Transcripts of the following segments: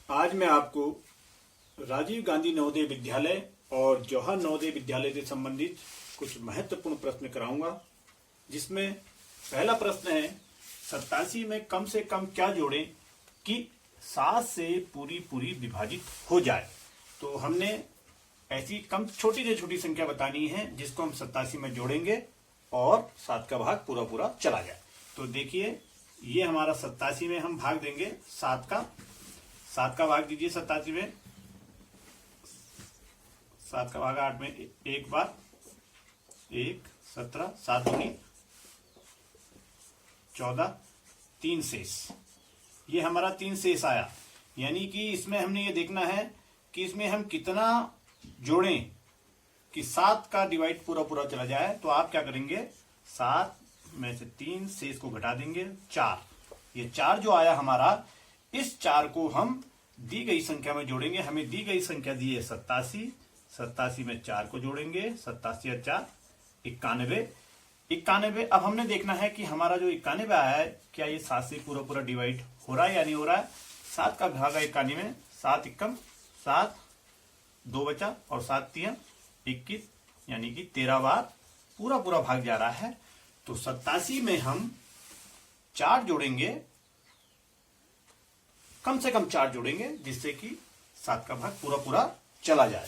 आज मैं आपको राजीव गांधी नवोदय विद्यालय और जवाहर नवोदय विद्यालय से संबंधित कुछ महत्वपूर्ण प्रश्न कराऊंगा, जिसमें पहला प्रश्न है 87 में कम से कम क्या जोड़ें कि 7 से पूरी विभाजित हो जाए। तो हमने ऐसी कम छोटी से छोटी संख्या बतानी है जिसको हम 87 में जोड़ेंगे और 7 का भाग पूरा चला जाए। तो देखिए, ये हमारा 87 में हम भाग देंगे 7 का भाग दीजिए 87 में। 7 का भाग 8 में एक बार 1 17 7 दूनी 14 3 शेष। ये हमारा 3 शेष आया, यानी कि इसमें हमने ये देखना है कि इसमें हम कितना जोड़ें कि 7 का डिवाइड पूरा चला जाए। तो आप क्या करेंगे, 7 में से 3 शेष को घटा देंगे 4। ये 4 जो आया हमारा, इस 4 को हम दी गई संख्या में जोड़ेंगे। हमें दी गई संख्या दी है 87 में 4 को जोड़ेंगे, 87 और 4 91। अब हमने देखना है कि हमारा जो 91 आया है, क्या ये 7 से पूरा डिवाइड हो रहा है या नहीं हो रहा है। 7 का भाग 91 में 7 एकम 7, 2 बचा और 7 3 21, यानी कि 13 बार पूरा भाग जा रहा है। तो 87 में हम 4 जोड़ेंगे, कम से कम 4 जोड़ेंगे, जिससे कि 7 का भाग पूरा चला जाए।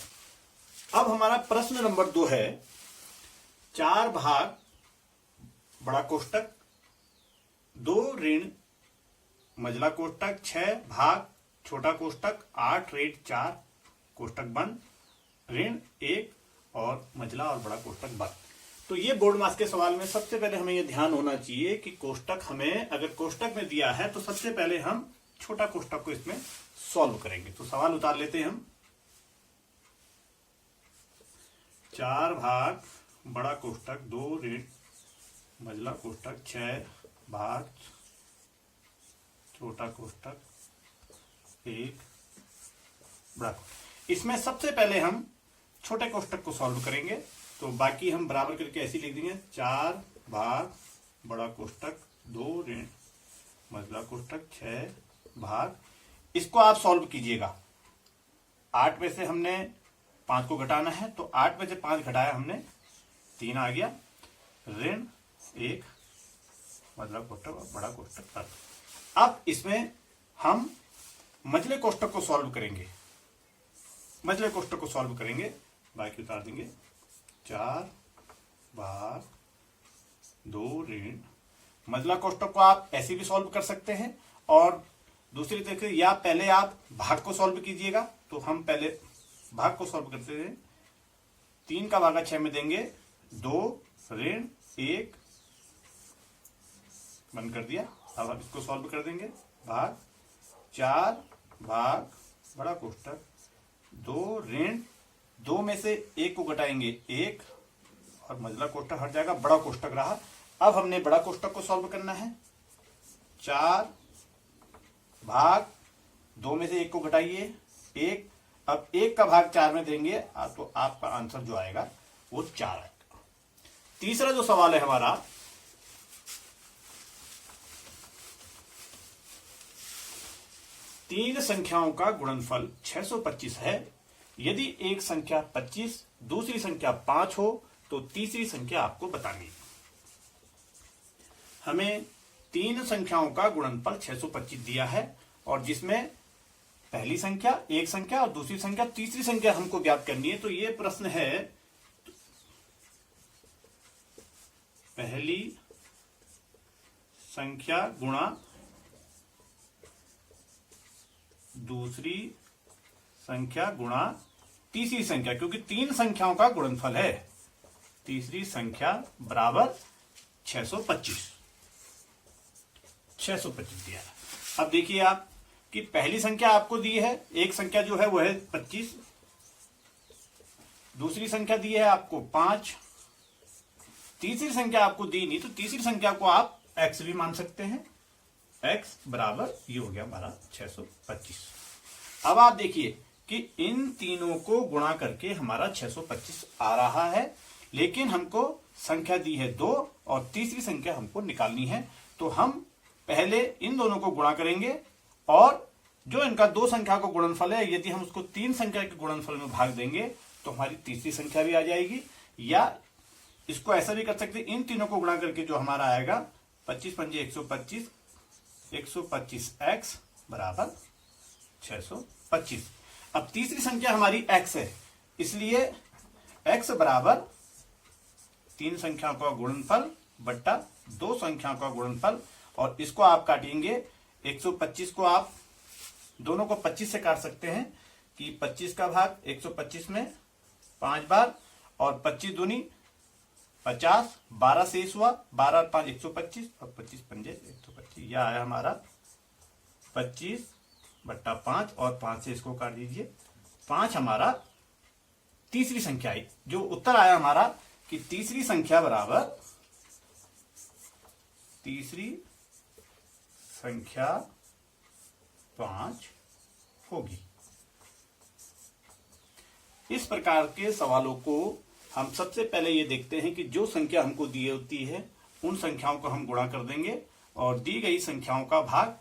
अब हमारा प्रश्न नंबर 2 है 4 भाग बड़ा कोष्टक 2 ऋण मझला कोष्टक 6 भाग छोटा कोष्टक 8 ऋण 4 कोष्टक बंद ऋण 1 और मझला और बड़ा कोष्टक बंद। तो ये बोर्ड मास के सवाल में सबसे पहले हमें ये ध्यान होना चाहिए कि कोष्टक हमें अगर कोष्टक में दिया है तो सबसे पहले हम छोटा कोष्टक को इसमें सॉल्व करेंगे। तो सवाल उतार लेते हैं हम। 4 भाग बड़ा कोष्टक 2 ऋण मझला कोष्टक 6 भाग छोटा कोष्टक 1 बड़ा कोष्टक। इसमें सबसे पहले हम छोटे कोष्टक को सॉल्व करेंगे, तो बाकी हम बराबर करके ऐसे लिख देंगे। 4 भाग बड़ा कोष्टक 2 ऋण मझला कोष्टक 6 भाग, इसको आप सॉल्व कीजिएगा। 8 में से हमने 5 को घटाना है, तो 8 में से 5 घटाया हमने 3 आ गया ऋण 1 मझला कोष्टक और बड़ा कोष्टक बंद। अब इसमें हम मझले कोष्टक को सॉल्व करेंगे। बाकी उतार देंगे। 4 भाग 2 ऋण मझला कोष्टक को आप ऐसे भी सॉल्व कर सकते हैं, और दूसरी तरीके या पहले आप भाग को सॉल्व कीजिएगा। तो हम पहले भाग को सॉल्व करते हैं। 3 का भागा 6 में देंगे 2 ऋण 1 बंद कर दिया। अब हम इसको सॉल्व कर देंगे। भाग 4 भाग बड़ा कोष्टक 2 ऋण 2 में से 1 को घटाएंगे 1 और मझला कोष्टक हट जाएगा, बड़ा कोष्टक रहा। अब हमने बड़ा कोष्टक को सॉल्व करना है। 4 भाग 2 में से 1 को घटाइए 1। अब 1 का भाग 4 में देंगे तो आपका आंसर जो आएगा वो 4 आएगा। तीसरा जो सवाल है हमारा, तीन संख्याओं का गुणनफल 625 है। यदि एक संख्या 25 दूसरी संख्या 5 हो तो तीसरी संख्या आपको बतानी है। हमें तीन संख्याओं का गुणनफल 625 दिया है, और जिसमें पहली संख्या एक संख्या और दूसरी संख्या तीसरी संख्या हमको ज्ञात करनी है। तो ये प्रश्न है, पहली संख्या गुणा दूसरी संख्या गुणा तीसरी संख्या, क्योंकि तीन संख्याओं का गुणनफल है। तीसरी संख्या बराबर 625 दिया है। अब देखिए आप कि पहली संख्या आपको दी है, एक संख्या जो है वो है 25, दूसरी संख्या दी है आपको 5, तीसरी संख्या आपको दी नहीं, तो तीसरी संख्या को आप x भी मान सकते हैं। x बराबर ये हो गया हमारा 625। अब आप देखिए कि इन तीनों को गुणा करके हमारा 625 आ रहा है, लेकिन हमको संख्या दी है 2 और तीसरी संख्या हमको निकालनी है। तो हम पहले इन दोनों को गुणा करेंगे और जो इनका दो संख्या का गुणनफल है, यदि हम उसको तीन संख्या के गुणनफल में भाग देंगे तो हमारी तीसरी संख्या भी आ जाएगी। या इसको ऐसा भी कर सकते हैं, इन तीनों को गुणा करके जो हमारा आएगा 25 पंजे 125, 125x बराबर 625। अब तीसरी संख्या हमारी x है, इसलिए x बराबर तीन संख्याओं का गुणनफल बट्टा दो संख्याओं का गुणनफल। और इसको आप काटेंगे, 125 को आप दोनों को 25 से काट सकते हैं कि 25 का भाग 125 में 5 बार, और 25 दूनी 50, 12 शेष हुआ, 12 और 5 125, और 25 पंजे 125। यह आया हमारा 25 बट्टा 5, और 5 से इसको काट दीजिए। 5 हमारा तीसरी संख्या आई। जो उत्तर आया हमारा कि तीसरी संख्या बराबर, तीसरी संख्या 5 होगी। इस प्रकार के सवालों को हम सबसे पहले ये देखते हैं कि जो संख्या हमको दी होती है उन संख्याओं को हम गुणा कर देंगे और दी गई संख्याओं का भाग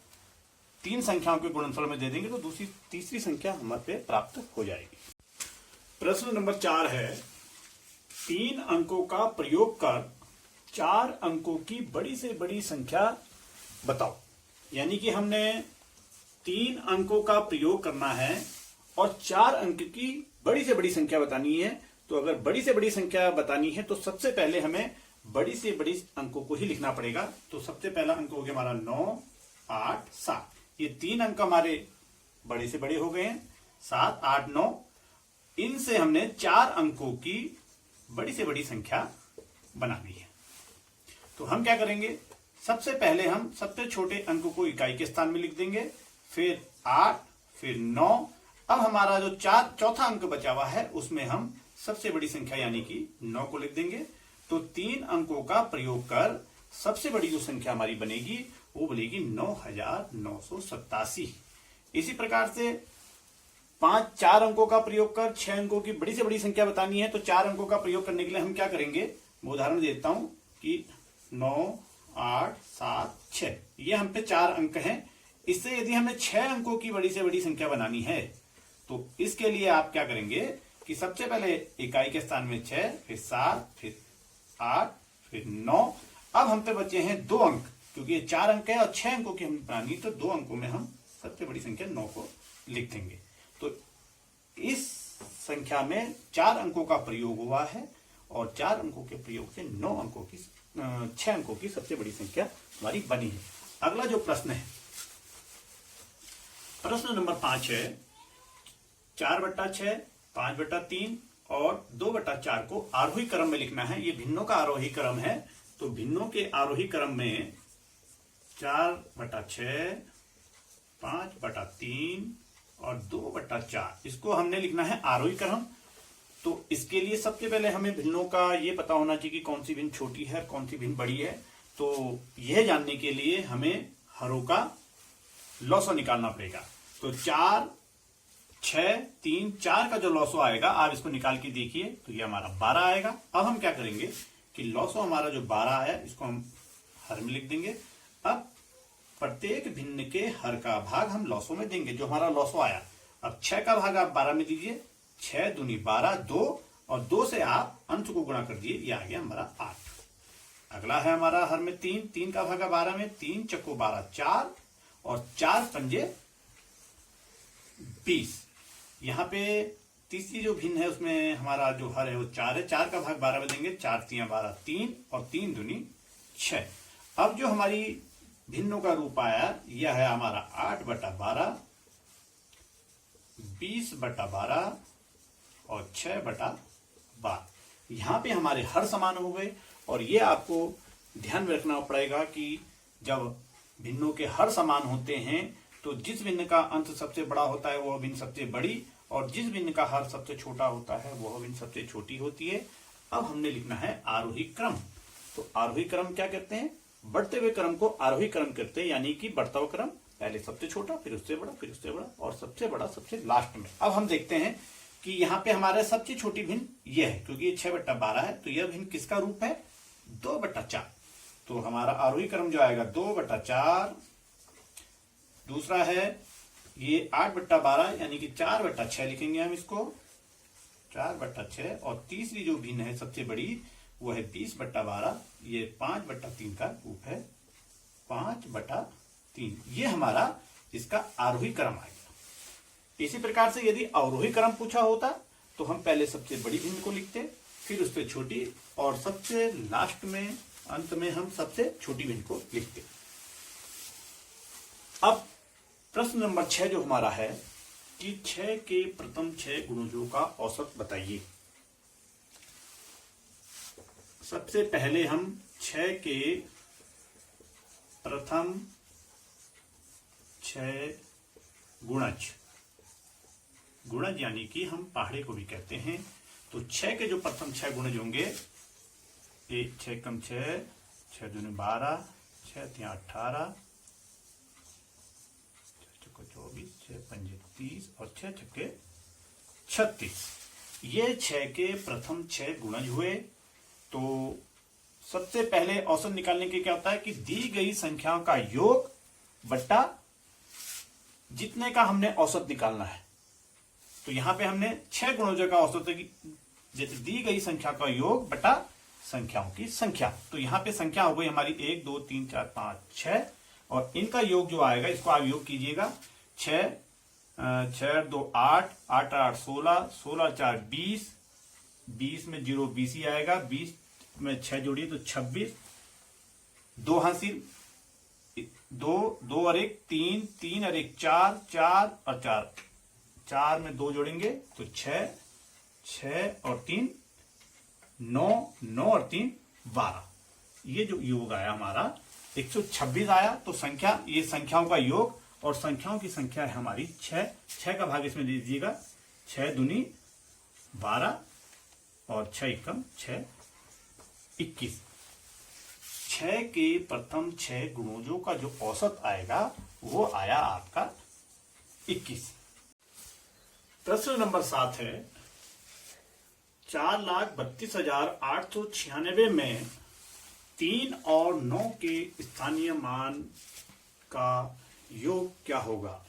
तीन संख्याओं के गुणनफल में दे देंगे तो तीसरी संख्या हमारे प्राप्त हो जाएगी। प्रश्न नंबर 4 है, 3 अंकों का प्रयोग कर 4 अंकों की बड़ी से बड़ी संख्या बताओ। यानी कि हमने 3 अंकों का प्रयोग करना है और 4 अंक की बड़ी से बड़ी संख्या बतानी है। तो अगर बड़ी से बड़ी संख्या बतानी है तो सबसे पहले हमें बड़ी से बड़ी अंकों को ही लिखना पड़ेगा। तो सबसे पहला अंक हो गया हमारा 9, 8, 7। ये 3 अंक हमारे बड़े से बड़े हो गए हैं, 7, 8, 9। इनसे हमने 4 अंकों की बड़ी से बड़ी संख्या बनानी है। तो हम क्या करेंगे, सबसे पहले हम सबसे छोटे अंक को इकाई के स्थान में लिख देंगे, फिर 8, फिर 9। अब हमारा जो चौथा अंक बचा हुआ है उसमें हम सबसे बड़ी संख्या यानी कि 9 को लिख देंगे। तो 3 अंकों का प्रयोग कर सबसे बड़ी जो संख्या हमारी बनेगी वो बनेगी 9987। इसी प्रकार से 4 अंकों का प्रयोग कर 6 अंकों की बड़ी से बड़ी संख्या बतानी है। तो 4 अंकों का प्रयोग करने के लिए हम क्या करेंगे, मैं उदाहरण देता हूं कि 9, 8, 7, 6 ये हम पे 4 अंक हैं। इससे यदि हमें 6 अंकों की बड़ी से बड़ी संख्या बनानी है तो इसके लिए आप क्या करेंगे कि सबसे पहले इकाई के स्थान में 6, फिर 7, फिर 8, फिर 9। अब हम पे बचे हैं 2 अंक, क्योंकि ये 4 अंक है और 6 अंकों की हमें बनानी, तो 2 अंकों में हम सबसे बड़ी संख्या 9 को लिख देंगे। तो इस संख्या में 4 अंकों का प्रयोग हुआ है और 4 अंकों के प्रयोग से 6 अंकों की सबसे बड़ी संख्या हमारी बनी है। अगला जो प्रश्न है, प्रश्न नंबर 5 है, 4/6, 5/3 और 2/4 को आरोही क्रम में लिखना है। ये भिन्नों का आरोही क्रम है। तो भिन्नों के आरोही क्रम में 4/6, 5/3 और 2/4 इसको हमने लिखना है आरोही क्रम। तो इसके लिए सबसे पहले हमें भिन्नों का ये पता होना चाहिए कि कौन सी भिन्न छोटी है कौन सी भिन्न बड़ी है। तो यह जानने के लिए हमें हरों का लॉसो निकालना पड़ेगा। तो 4, 6, 3, 4 का जो लॉसो आएगा आप इसको निकाल के देखिए तो ये हमारा 12 आएगा। अब हम क्या करेंगे कि लॉसो हमारा जो 12 आया इसको हम हर में लिख देंगे। अब प्रत्येक भिन्न के हर का भाग हम लॉसो में देंगे, जो हमारा लॉसो आया। अब 6 का भाग आप 12 में दीजिए, 6 दूनी 12, 2 और 2 से आप अंश को गुणा कर दिए, ये आ गया हमारा 8। अगला है हमारा हर में 3, 3 का भागा 12 में, 3 चक्को 12, 4 और 4 पंजे 20। यहाँ पे तीसरी जो भिन्न है उसमें हमारा जो हर है वो 4 है, 4 का भाग 12 में देंगे, 4 3 12, 3 और 3 दूनी 6। अब जो हमारी भिन्नों का रूप आया यह है हमारा 8/12, 20/12 और 6/12। यहां पे हमारे हर समान हो गए। और ये आपको ध्यान में रखना पड़ेगा कि जब भिन्नों के हर समान होते हैं तो जिस भिन्न का अंत सबसे बड़ा होता है वह भिन्न सबसे बड़ी, और जिस भिन्न का हर सबसे छोटा होता है वह भिन्न सबसे छोटी होती है। अब हमने लिखना है आरोही क्रम। तो आरोही क्रम क्या कहते हैं, बढ़ते हुए क्रम को आरोही क्रम कहते हैं। यानी कि बढ़ता हुआ क्रम, पहले सबसे छोटा, फिर उससे बड़ा, फिर उससे बड़ा और सबसे बड़ा सबसे लास्ट में। अब हम देखते हैं कि यहाँ पे हमारे सबसे छोटी भिन्न यह है, क्योंकि ये 6/12 है। तो यह भिन्न किसका रूप है, 2/4। तो हमारा आरोही क्रम जो आएगा 2/4। दूसरा है ये 8/12 यानी कि 4/6 लिखेंगे हम इसको, 4/6। और तीसरी जो भिन्न है सबसे बड़ी वो है 20/12, ये 5/3 का रूप है, 5/3। ये हमारा इसका आरोही क्रम आ गया। इसी प्रकार से यदि अवरोही क्रम पूछा होता तो हम पहले सबसे बड़ी भिन्न को लिखते, फिर उससे छोटी, और सबसे लास्ट में अंत में हम सबसे छोटी भिन्न को लिखते। अब प्रश्न नंबर 6 जो हमारा है कि 6 के प्रथम 6 गुणजों का औसत बताइए। सबसे पहले हम 6 के प्रथम 6 गुणज, गुणज यानी कि हम पहाड़े को भी कहते हैं, तो 6 के जो प्रथम 6 गुणज होंगे, 1 6 कम 6, 6 दूनी 12, 6 3 18, 24, 6 पंजे 30 और 6 छक्के 36। ये 6 के प्रथम 6 गुणज हुए। तो सबसे पहले औसत निकालने के क्या होता है कि दी गई संख्याओं का योग बट्टा जितने का हमने औसत निकालना है। तो यहां पे हमने 6 गुणजों का औसत, जैसे दी गई संख्या का योग बटा संख्याओं की संख्या। तो यहां पे संख्या हो गई हमारी 1 2 3 4 5 6, और इनका योग जो आएगा इसको आप योग कीजिएगा। 6 6 2 8, 8 8 16, 16 4 20, 20 में 0 20 ही आएगा, 20 में 6 जोड़िए तो 26, 2 हासिल, 2 2 और 1 3, 3 और 1 4, 4 और 4, 4 में 2 जोड़ेंगे तो 6, 6 और 3 9, 9 और 3 12। ये जो योग आया हमारा 126 आया। तो संख्या, ये संख्याओं का योग, और संख्याओं की संख्या है हमारी 6। 6 का भाग इसमें दे दीजिएगा, 6 दूनी 12 और 6 एकम 6 21। 6 के प्रथम 6 गुणजों का जो औसत आएगा वो आया आपका 21। प्रश्न नंबर 7 है 4,32,896 में 3 और 9 के स्थानीय मान का योग क्या होगा।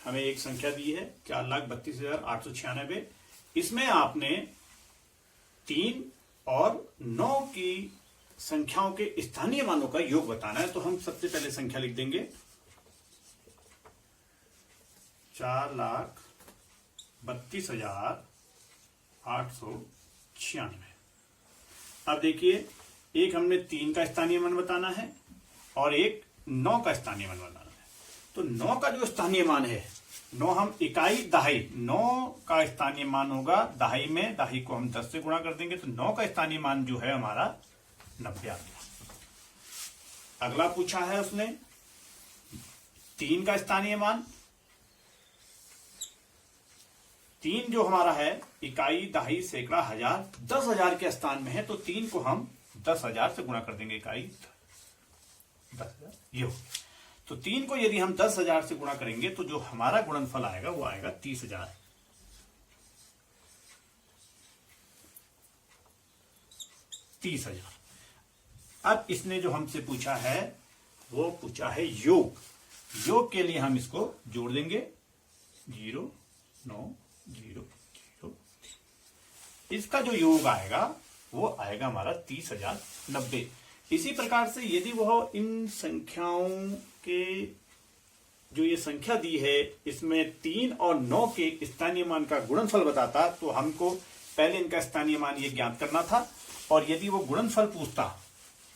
हमें एक संख्या दी है 4,32,896, इसमें आपने 3 और 9 की संख्याओं के स्थानीय मानों का योग बताना है। तो हम सबसे पहले संख्या लिख देंगे 4,32,896। अब देखिए, एक हमने 3 का स्थानीय मान बताना है और एक 9 का स्थानीय मान बताना है। तो 9 का जो स्थानीय मान है, 9 हम इकाई दहाई, 9 का स्थानीय मान होगा दहाई में, दहाई को हम 10 से गुणा कर देंगे तो 9 का स्थानीय मान जो है हमारा 90 आ गया। अगला पूछा है उसने 3 का स्थानीय मान, 3 जो हमारा है इकाई दहाई सैकड़ा हजार 10,000 के स्थान में है, तो 3 को हम 10,000 से गुणा कर देंगे, इकाई 10,000 ये हो। तो 3 को यदि हम 10,000 से गुणा करेंगे तो जो हमारा गुणनफल आएगा वो आएगा 30,000। 30,000। अब इसने जो हमसे पूछा है वो पूछा है योग। योग के लिए हम इसको जोड़ देंगे 0 9 0 0। इसका जो योग आएगा वो आएगा हमारा 30,090। इसी प्रकार से यदि वह इन संख्याओं के जो ये संख्या दी है इसमें 3 और 9 के स्थानीय मान का गुणनफल बताता, तो हमको पहले इनका स्थानीय मान ये ज्ञात करना था। और यदि वो गुणनफल पूछता,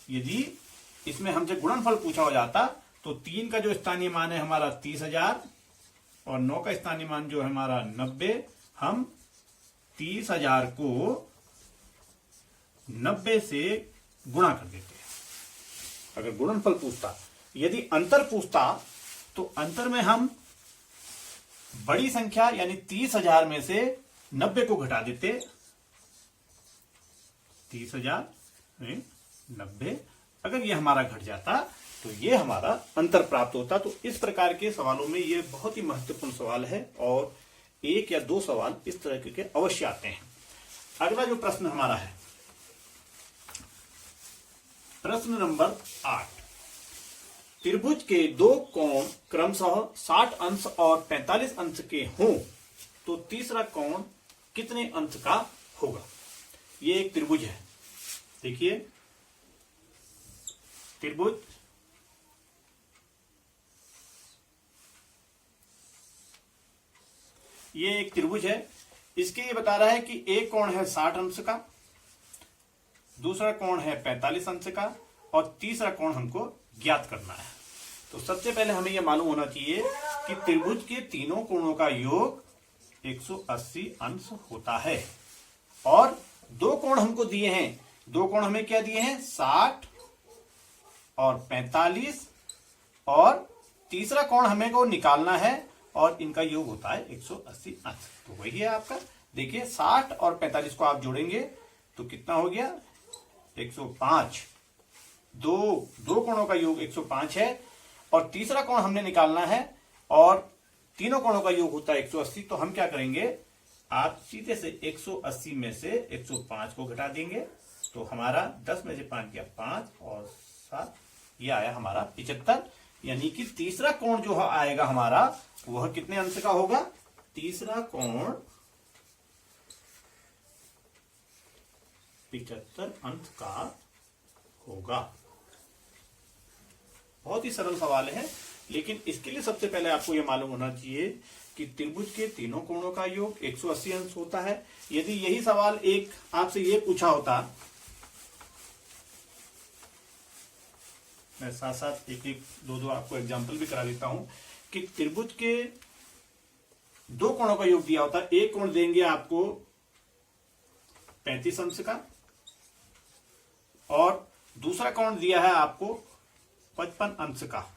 यदि इसमें हमसे गुणनफल पूछा हो जाता, तो 3 का जो स्थानीय मान है हमारा 30,000 और 9 का स्थानीय मान जो है हमारा 90, हम 30,000 को 90 से गुणा कर देते हैं अगर गुणनफल पूछता। यदि अंतर पूछता तो अंतर में हम बड़ी संख्या यानी 30,000 में से 90 को घटा देते, 30,000 में 90 अगर ये हमारा घट जाता तो ये हमारा अंतर प्राप्त होता। तो इस प्रकार के सवालों में ये बहुत ही महत्वपूर्ण सवाल है और 1 या 2 सवाल इस तरह के अवश्य आते हैं। अगला जो प्रश्न हमारा है प्रश्न नंबर 8, त्रिभुज के दो कोण क्रमशः 60 अंश और 45 अंश के हों तो तीसरा कोण कितने अंश का होगा। ये एक त्रिभुज है, देखिए त्रिभुज ये एक त्रिभुज है। इसके ये बता रहा है कि एक कोण है 60 अंश का, दूसरा कोण है 45 अंश का और तीसरा कोण हमको ज्ञात करना है। तो सबसे पहले हमें यह मालूम होना चाहिए कि त्रिभुज के तीनों कोणों का योग 180 अंश होता है और दो कोण हमको दिए हैं। दो कोण हमें क्या दिए हैं, 60 और 45 और तीसरा कोण हमें को निकालना है और इनका योग होता है 180 अंश। तो वही है आपका, देखिए 60 और 45 को आप जोड़ेंगे तो कितना हो गया 105। दो कोणों का योग 105 है और तीसरा कोण हमने निकालना है और तीनों कोणों का योग होता है 180। तो हम क्या करेंगे, आप सीधे से 180 में से 105 को घटा देंगे तो हमारा 10 में से 5 गया 5 और 7, ये आया हमारा 75। यानी कि तीसरा कोण जो आएगा हमारा वह कितने अंश का होगा, तीसरा कोण 75 अंश का होगा। बहुत ही सरल सवाल है, लेकिन इसके लिए सबसे पहले आपको यह मालूम होना चाहिए कि त्रिभुज के तीनों कोणों का योग 180 अंश होता है। यदि यही सवाल एक आपसे ये पूछा होता, मैं साथ साथ एक दो आपको एग्जांपल भी करा देता हूं कि त्रिभुज के दो कोणों का योग दिया होता है। एक कोण देंगे आपको 35 अंश का और दूसरा कोण दिया है आपको 55 अंश का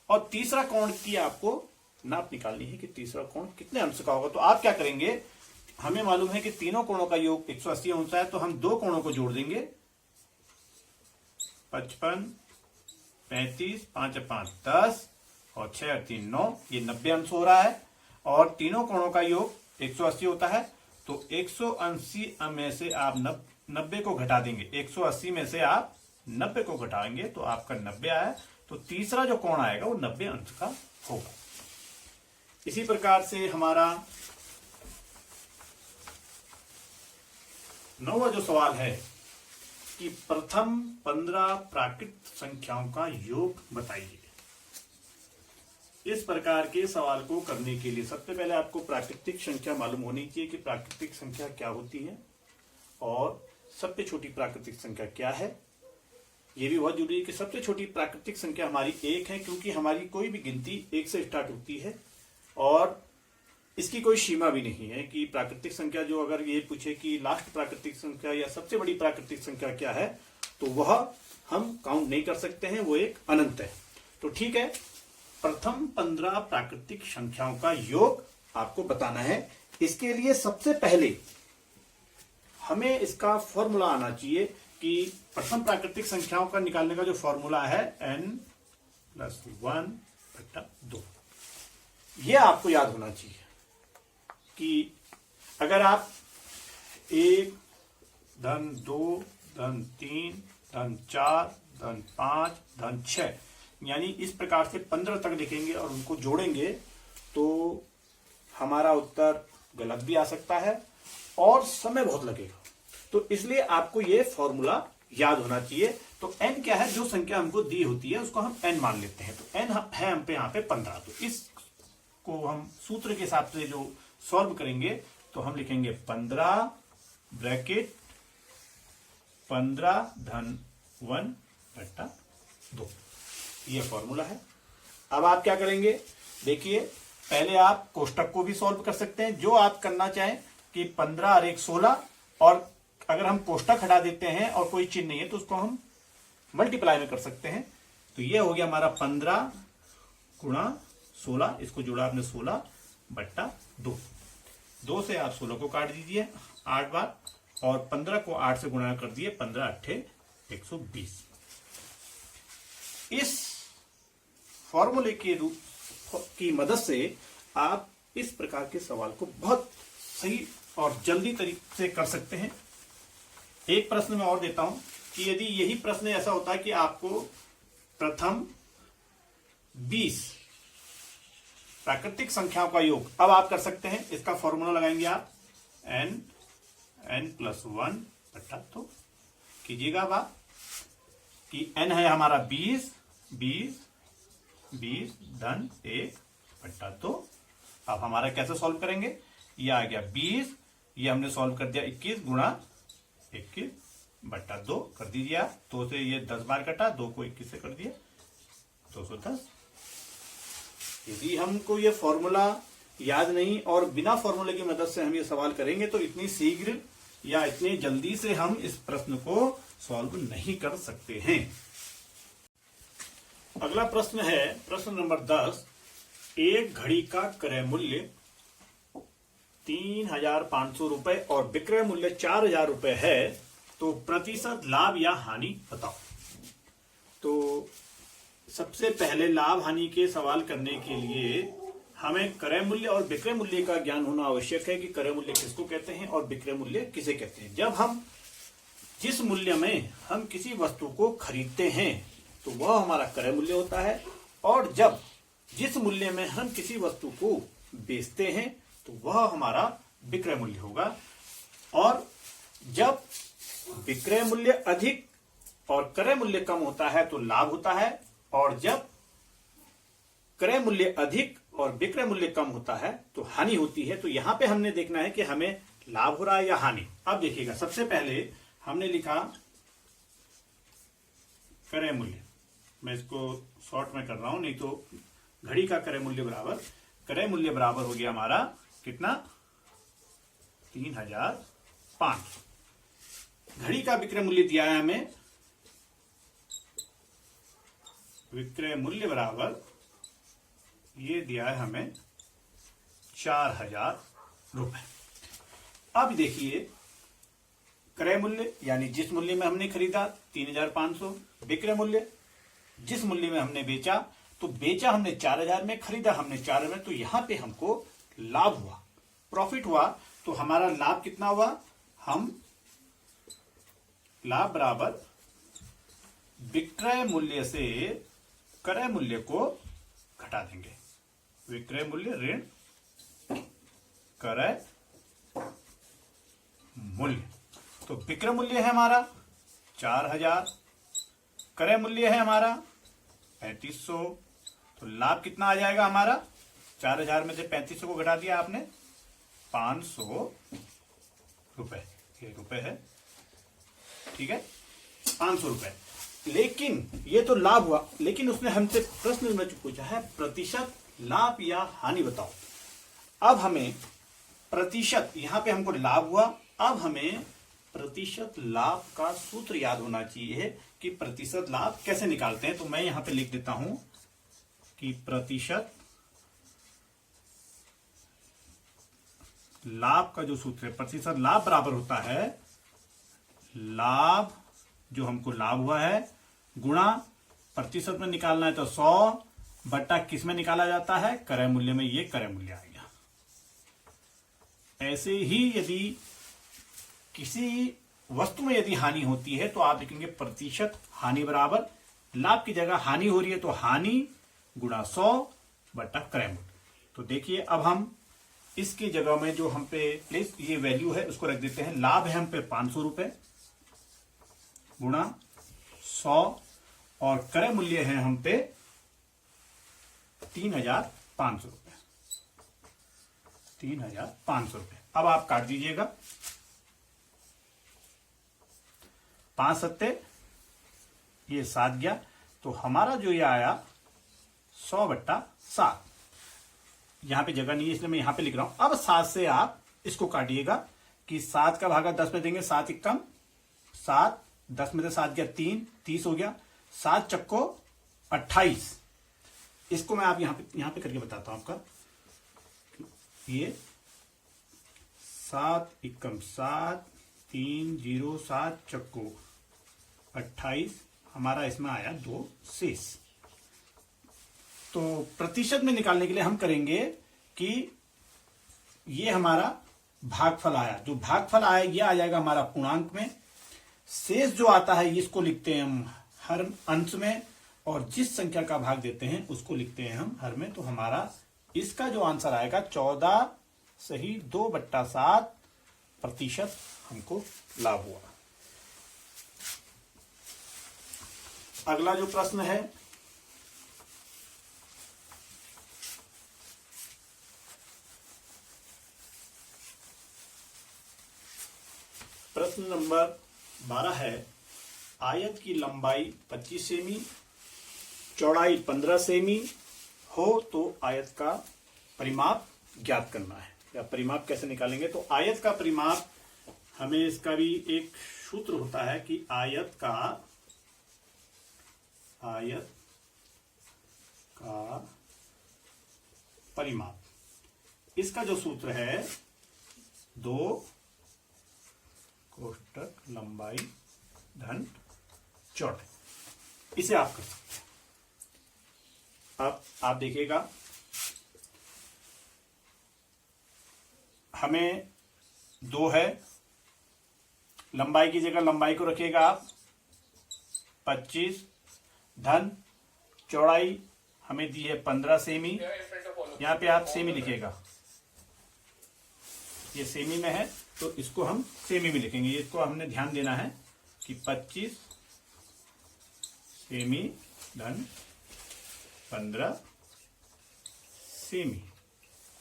और तीसरा कोण की आपको नाप निकालनी है कि तीसरा कोण कितने अंश का होगा। तो आप क्या करेंगे, हमें मालूम है कि तीनों कोणों का योग 180 अंश है, तो हम दो कोणों को जोड़ देंगे 55, 35, 5 5 10 और 6 और 3 9, ये 90 अंश हो रहा है और तीनों कोणों का योग 180 होता है। तो 180 में से आप 90 को घटा देंगे, 180 में से आप 90 को घटाएंगे तो आपका 90 आया। तो तीसरा जो कोण आएगा वो 90 अंश का होगा। इसी प्रकार से हमारा 9वां जो सवाल है कि प्रथम 15 प्राकृत संख्याओं का योग बताइए। इस प्रकार के सवाल को करने के लिए सबसे पहले आपको प्राकृतिक संख्या मालूम होनी चाहिए कि प्राकृतिक संख्या क्या होती है और सबसे छोटी प्राकृतिक संख्या क्या है। यह भी बहुत जरूरी है कि सबसे छोटी प्राकृतिक संख्या हमारी 1 है, क्योंकि हमारी कोई भी गिनती 1 से स्टार्ट होती है और इसकी कोई सीमा भी नहीं है कि प्राकृतिक संख्या जो अगर ये पूछे कि लास्ट प्राकृतिक संख्या या सबसे बड़ी प्राकृतिक संख्या क्या है तो वह हम काउंट नहीं कर सकते हैं, वो एक अनंत है। तो ठीक है, प्रथम 15 प्राकृतिक संख्याओं का योग आपको बताना है। इसके लिए सबसे पहले हमें इसका फॉर्मूला आना चाहिए कि प्रथम प्राकृतिक संख्याओं का निकालने का जो फॉर्मूला है n+1/2, यह आपको याद होना चाहिए कि अगर आप 1, धन 2, धन 3, धन 4, धन 5, धन 6 यानी इस प्रकार से 15 तक लिखेंगे और उनको जोड़ेंगे तो हमारा उत्तर गलत भी आ सकता है और समय बहुत लगेगा। तो इसलिए आपको ये फॉर्मूला याद होना चाहिए। तो n क्या है, जो संख्या हमको दी होती है उसको हम n मान लेते हैं। तो n है हम पे यहाँ पे 15। तो इसको हम सूत्र के हिसाब से जो सॉल्व करेंगे तो हम लिखेंगे 15 ब्रैकेट 15 धन 1/2, यह फॉर्मूला है। अब आप क्या करेंगे, देखिए पहले आप कोष्टक को भी सॉल्व कर सकते हैं, जो आप करना चाहें कि 15 और 1 16, और अगर हम कोष्टक हटा देते हैं और कोई चिन्ह नहीं है तो उसको हम मल्टीप्लाई में कर सकते हैं। तो यह हो गया हमारा 15 गुणा 16, इसको जोड़ा आपने 16/2। 2 से आप 16 को काट दीजिए 8 बार और 15 को 8 से गुणा कर दिए, 15 8 120। इस फॉर्मूले के रूप की मदद से आप इस प्रकार के सवाल को बहुत सही और जल्दी तरीके से कर सकते हैं। एक प्रश्न मैं और देता हूं कि यदि यही प्रश्न ऐसा होता है कि आपको प्रथम 20 प्राकृतिक संख्याओं का योग। अब आप कर सकते हैं, इसका फॉर्मूला लगाएंगे आप n+1 बटा 2 कीजिएगा। अब आप कि n है हमारा 20 धन 1 बटा 2। अब हमारा कैसे सॉल्व करेंगे, ये आ गया 20, ये हमने सॉल्व कर दिया 21 गुणा 21 बटा 2 कर दीजिए आप। 2 से ये 10 बार कटा, 2 को 21 से कर दिया 210। यदि हमको ये फॉर्मूला याद नहीं और बिना फॉर्मूले की मदद से हम ये सवाल करेंगे तो इतनी शीघ्र या इतनी जल्दी से हम इस प्रश्न को सॉल्व नहीं कर सकते हैं। अगला प्रश्न है प्रश्न नंबर 10। एक घड़ी का क्रय मूल्य 3,500 रुपए और विक्रय मूल्य 4,000 रुपए है, तो प्रतिशत लाभ या हानि बताओ। तो सबसे पहले लाभ हानि के सवाल करने के लिए हमें क्रय मूल्य और विक्रय मूल्य का ज्ञान होना आवश्यक है कि क्रय मूल्य किसको कहते हैं और विक्रय मूल्य किसे कहते हैं। जब हम जिस मूल्य में हम किसी वस्तु को खरीदते हैं तो वह हमारा क्रय मूल्य होता है, और जब जिस मूल्य में हम किसी वस्तु को बेचते हैं तो वह हमारा विक्रय मूल्य होगा। और जब विक्रय मूल्य अधिक और क्रय मूल्य कम होता है तो लाभ होता है, और जब क्रय मूल्य अधिक और विक्रय मूल्य कम होता है तो हानि होती है। तो यहां पे हमने देखना है कि हमें लाभ हो रहा है या हानि। अब देखिएगा, सबसे पहले हमने लिखा क्रय मूल्य, मैं इसको शॉर्ट में कर रहा हूं, नहीं तो घड़ी का क्रय मूल्य बराबर हो गया हमारा कितना 3,500। घड़ी का विक्रय मूल्य दिया है हमें, विक्रय मूल्य बराबर ये दिया है हमें 4,000 रुपए। अब देखिए क्रय मूल्य यानी जिस मूल्य में हमने खरीदा 3,500, विक्रय मूल्य जिस मूल्य में हमने बेचा, तो बेचा हमने 4,000 में, खरीदा हमने 4,000 में, तो यहां पे हमको लाभ हुआ, प्रॉफिट हुआ। तो हमारा लाभ कितना हुआ, हम लाभ बराबर विक्रय मूल्य से क्रय मूल्य को घटा देंगे। विक्रय मूल्य ऋण क्रय मूल्य, तो विक्रय मूल्य है हमारा 4,000, क्रय मूल्य है हमारा 3,500, तो लाभ कितना आ जाएगा हमारा, 4,000 में से 3,500 को घटा दिया आपने 500 रुपए, ये रुपए है, ठीक है 500 रुपए। लेकिन ये तो लाभ हुआ, लेकिन उसने हमसे प्रश्न में पूछा है प्रतिशत लाभ या हानि बताओ। अब हमें प्रतिशत, यहां पे हमको लाभ हुआ, अब हमें प्रतिशत लाभ का सूत्र याद होना चाहिए कि प्रतिशत लाभ कैसे निकालते हैं। तो मैं यहां पे लिख देता हूं कि प्रतिशत लाभ का जो सूत्र है, प्रतिशत लाभ बराबर होता है लाभ जो हमको लाभ हुआ है गुणा प्रतिशत में निकालना है तो 100 बटा किस में निकाला जाता है, क्रय मूल्य में, ये क्रय मूल्य आ गया। ऐसे ही यदि किसी वस्तु में यदि हानि होती है तो आप लिखेंगे प्रतिशत हानि बराबर लाभ की जगह हानि हो रही है तो हानि गुणा 100 बटा क्रय मूल्य। तो देखिए अब हम इसकी जगह में जो हम पे प्लेस ये वैल्यू है उसको रख देते हैं। लाभ है हम पे 500 रुपए गुणा 100 और क्रय मूल्य है हम पे 3,500 रुपए, 3,500 रुपए। अब आप काट दीजिएगा, 5 सत्ते ये 7 गया, तो हमारा जो ये आया 100 बट्टा 7। यहां पे जगह नहीं है इसलिए मैं यहां पे लिख रहा हूं। अब 7 से आप इसको काटिएगा कि 7 का भागा 10 में देंगे, 7 एकम 7, 10 में से 7 गया 3, 30 हो गया, 7 चक्को 28। इसको मैं आप यहां पे करके बताता हूं आपका। ये 7 एकम 7, 3 0 7 चक्को 28, हमारा इसमें आया 2 शेष। तो प्रतिशत में निकालने के लिए हम करेंगे कि ये हमारा भागफल आया, जो भागफल आया ये आ जाएगा हमारा पूर्णांक में, शेष जो आता है इसको लिखते हैं हम हर अंश में, और जिस संख्या का भाग देते हैं उसको लिखते हैं हम हर में। तो हमारा इसका जो आंसर आएगा 14 सही 2/7% हमको लाभ हुआ। अगला जो प्रश्न है प्रश्न नंबर 12 है, आयत की लंबाई 25 सेमी, चौड़ाई 15 सेमी हो तो आयत का परिमाप ज्ञात करना है। या परिमाप कैसे निकालेंगे? तो आयत का परिमाप हमें इसका भी एक सूत्र होता है कि आयत का परिमाप, इसका जो सूत्र है 2 कोष्टक लंबाई धन चौड़ाई, इसे आप कर सकते हैं। अब आप देखिएगा, हमें 2 है, लंबाई की जगह लंबाई को रखिएगा आप 25 धन चौड़ाई हमें दी है 15 सेमी। यहां पे आप सेमी लिखिएगा, ये सेमी में है तो इसको हम सेमी में लिखेंगे। इसको हमने ध्यान देना है कि 25 सेमी धन 15 सेमी,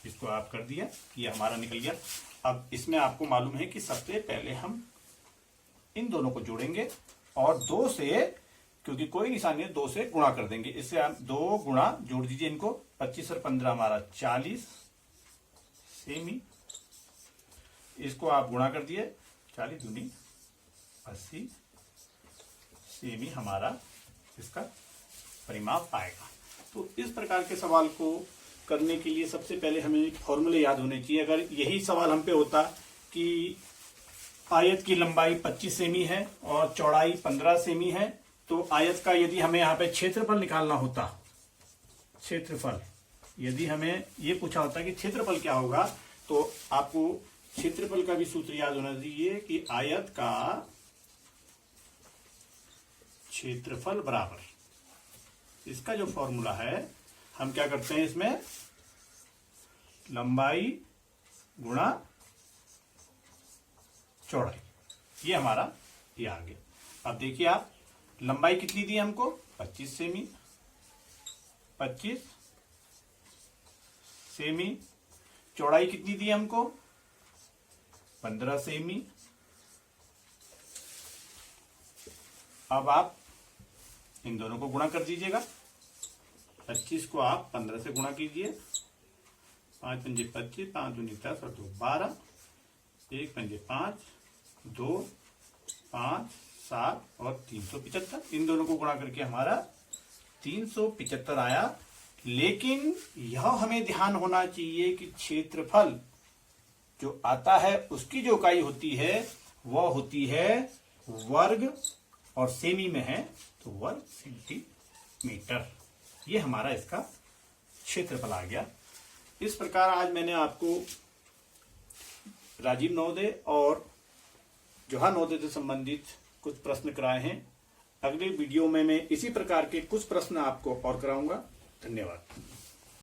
इसको आप कर दिया, ये हमारा निकल गया। अब इसमें आपको मालूम है कि सबसे पहले हम इन दोनों को जोड़ेंगे और 2 से, क्योंकि कोई निशानी है, 2 से गुणा कर देंगे। इससे आप 2 गुणा जोड़ दीजिए इनको, 25 और 15 हमारा 40 सेमी, इसको आप गुणा कर दिए, 40 दूनी 80 सेमी हमारा इसका परिमाप आएगा। तो इस प्रकार के सवाल को करने के लिए सबसे पहले हमें फॉर्मूले याद होने चाहिए। अगर यही सवाल हम पे होता कि आयत की लंबाई 25 सेमी है और चौड़ाई 15 सेमी है, तो आयत का यदि हमें यहाँ पे क्षेत्रफल निकालना होता, क्षेत्रफल यदि हमें ये पूछा होता कि क्षेत्रफल क्या होगा, तो आपको क्षेत्रफल का भी सूत्र याद होना चाहिए कि आयत का क्षेत्रफल बराबर, इसका जो फॉर्मूला है, हम क्या करते हैं इसमें लंबाई गुणा चौड़ाई, ये हमारा ये आ गया। अब देखिए आप, लंबाई कितनी दी हमको 25 सेमी, 25 सेमी, चौड़ाई कितनी दी हमको 15 सेमी। अब आप इन दोनों को गुणा कर दीजिएगा, 25 को आप 15 से गुणा कीजिए, 5 पंजे 25, 5 दूनी 10 और 2 12, 1 पंजे 5, 2 5 7 और 375, इन दोनों को गुणा करके हमारा 375 आया। लेकिन यह हमें ध्यान होना चाहिए कि क्षेत्रफल जो आता है उसकी जो इकाई होती है वह होती है वर्ग, और सेमी में है तो वर्ग सेंटीमीटर, ये हमारा इसका क्षेत्रफल आ गया। इस प्रकार आज मैंने आपको राजीव नवोदय और जवाहर नवोदय से संबंधित कुछ प्रश्न कराए हैं। अगले वीडियो में मैं इसी प्रकार के कुछ प्रश्न आपको और कराऊंगा। धन्यवाद।